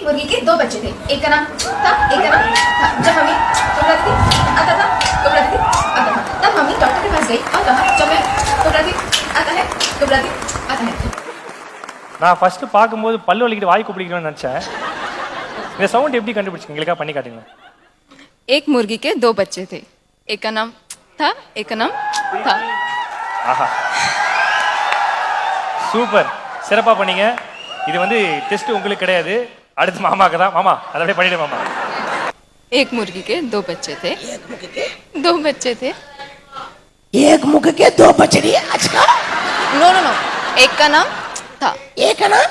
मुर्गी के 2 बच्चे थे, एक का नाम था, एक का नाम था। जब मम्मी घबराती थी आता था, घबराती थी आता था, तब मम्मी डॉक्टर के पास गई और कहा जब मैं घबराती आता है, घबराती आता है। நான் ஃபர்ஸ்ட் பார்க்கும்போது பல்லு வலிக்கிட்டு வாய் கூப்பிடிக்கணும்னு நினைச்சேன். இந்த சவுண்ட் எப்படி கண்டுபிடிச்சீங்க? எங்களுக்கா பண்ணி காட்டுங்க. एक मुर्गी के 2 बच्चे थे, एक का नाम था, एक का नाम था। ஆஹா, சூப்பர், சிறப்பா பண்ணீங்க. இது வந்து டெஸ்ட் உங்களுக்கு கிடையாது, அடுத்து மாமாக்கு தான். மாமா அதை அப்படியே பண்ணிடு மாமா. एक मुर्गी के 2 बच्चे थे, 2 बच्चे थे। एक मुर्गी के 2 बच्चे थे। अच्छा, नो नो नो, एक का नाम था, एक का नाम,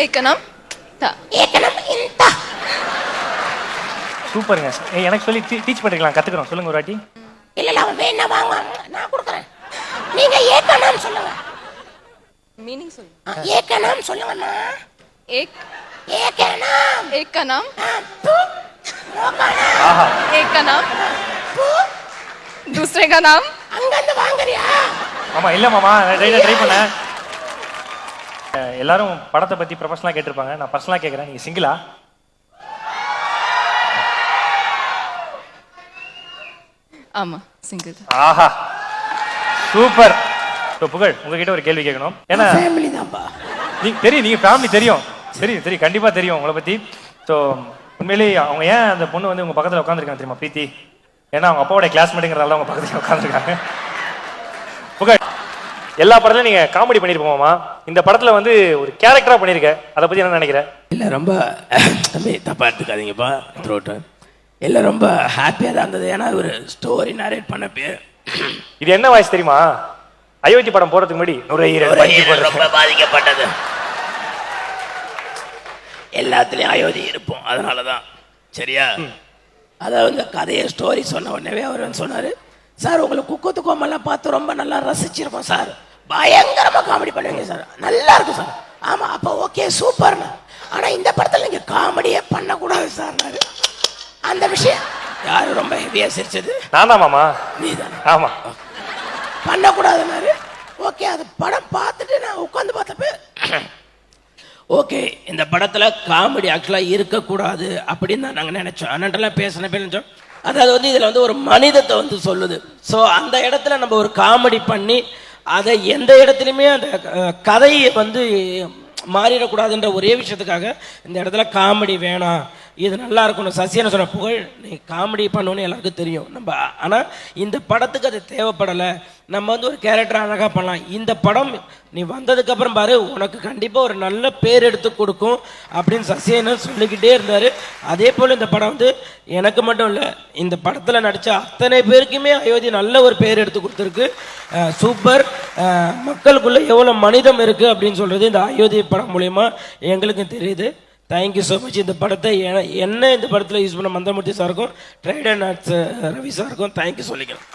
एक का नाम था, एक का नाम इंता। சூப்பருங்க. எனக்கு சொல்லி டீச் பண்ணிக்கலாம், கத்துக்கிறோம். சொல்லுங்க ஒரு வாட்டி. இல்ல இல்ல, அவன் வேணா வாங்க, நான் கொடுக்குறேன். நீங்க एक का नाम சொல்லுங்க. मीनिंग सुन। एक का नाम சொல்லுங்கம்மா. एक का नाम, एक का नाम, तू का नाम, ஆஹா, एक का नाम, तू दूसरे का नाम। அங்கிருந்து வாங்குறியா? மாமா இல்ல மாமா, ட்ரை பண்ணேன். எல்லாரும் படத்தை பத்தி ப்ரொஃபஷனலா கேட்டிருப்பாங்க, நான் பர்சனலா கேட்கறேன். நீங்க சிங்கிளா? ஆமா, சிங்கிள். ஆஹா, சூப்பர். இப்போ புகழ், உங்ககிட்ட ஒரு கேள்வி கேட்கணும். ஏன்னா ஃபேமிலி தான்ப்பா. நீங்க ஃபேமிலி தெரியும், தெரியும் கண்டிப்பா தெரியும் உங்களை பத்தி. ஸோ உண்மையிலேயே அவங்க ஏன் அந்த பொண்ணு வந்து உங்க பக்கத்துல உட்காந்துருக்காங்க தெரியுமா? பிரீத்தி. ஏன்னா அவங்க அப்பாவோட கிளாஸ்மேட்டுங்கிறதால அவங்க பக்கத்துல உட்காந்துருக்காங்க. புகழ், எல்லா படத்துலயும் நீங்க காமெடி பண்ணிருப்போமா? இந்த படத்துல வந்து ஒரு கேரக்டரா பண்ணிருக்க, அதை பத்தி என்ன நினைக்கிற? இல்லை, ரொம்ப தம்பி தப்பா எடுத்துக்காதீங்கப்பா. த்ரோட்டு இல்லை, ரொம்ப ஹாப்பியாக தான் இருந்தது. ஏன்னா ஒரு ஸ்டோரி நரேட் பண்ண பேர். இது என்ன வாய்ஸ் தெரியுமா? அயோத்தி படம் போறதுக்கு முன்னாடி ரொம்ப பாதிக்கப்பட்டது. எல்லாத்துலயும் அயோத்தி இருப்போம், அதனாலதான். சரியா? அதாவது இந்த கதையை ஸ்டோரி சொன்ன உடனே அவர் வந்து சொன்னாரு, சார் உங்களுக்கு குக்கத்து கோமெல்லாம் பார்த்து ரொம்ப நல்லா ரசிச்சிருக்கோம் சார், பயங்கரமா காமெடி பண்ணுவீங்க சார், நல்லா இருக்கும் சார். ஆமா, அப்போ ஓகே சூப்பர்னு. ஆனா இந்த படத்துல நீங்க காமெடியே பண்ணக்கூடாது சார். அந்த விஷயம் யாரு ரொம்ப ஹெவியா சிரிச்சது? நான் தான் மாமா. நீதான்? ஆமா, பண்ணக்கூடாதுன்னாரு. ஓகே, அது படம் பார்த்துட்டு நான் உட்காந்து பார்த்தப்ப ஓகே, இந்த படத்துல காமெடி ஆக்சுவலா இருக்கக்கூடாது அப்படின்னு தான் நாங்கள் நினைச்சோம். அண்ணன்ட்டெல்லாம் பேசின பேர் நினைச்சோம். அதாவது வந்து இதுல வந்து ஒரு மனிதத்தை வந்து சொல்லுது. ஸோ அந்த இடத்துல நம்ம ஒரு காமெடி பண்ணி அதை எந்த இடத்துலையுமே அந்த கதையை வந்து மாறிடக்கூடாதுன்ற ஒரே விஷயத்துக்காக இந்த இடத்துல காமெடி வேணாம், இது நல்லா இருக்கணும். சசியனை சொன்ன புகழ், நீ காமெடி பண்ணணும்னு எல்லாருக்கும் தெரியும் நம்ம, ஆனால் இந்த படத்துக்கு அது தேவைப்படலை. நம்ம வந்து ஒரு கேரக்டர் அழகாக பண்ணலாம். இந்த படம் நீ வந்ததுக்கப்புறம் பாரு, உனக்கு கண்டிப்பாக ஒரு நல்ல பேர் எடுத்து கொடுக்கும் அப்படின்னு சசியனை சொல்லிக்கிட்டே இருந்தார். அதே போல் இந்த படம் வந்து எனக்கு மட்டும் இல்லை, இந்த படத்தில் நடித்த அத்தனை பேருக்குமே அயோத்தி நல்ல ஒரு பேர் எடுத்து கொடுத்துருக்கு. சூப்பர். மக்களுக்குள்ளே எவ்வளோ மனிதம் இருக்குது அப்படின்னு சொல்கிறது இந்த அயோத்தி படம் மூலயமா எங்களுக்கும் தெரியுது. Thank you so much. இந்த படத்தை என்ன இந்த படத்தில் யூஸ் பண்ண மந்திரமூர்த்தி சாருக்கும், ட்ரைடன் ஆர்ட்ஸ் ரவி சாருக்கும் தேங்க்யூ சொல்லிக்கிறேன்.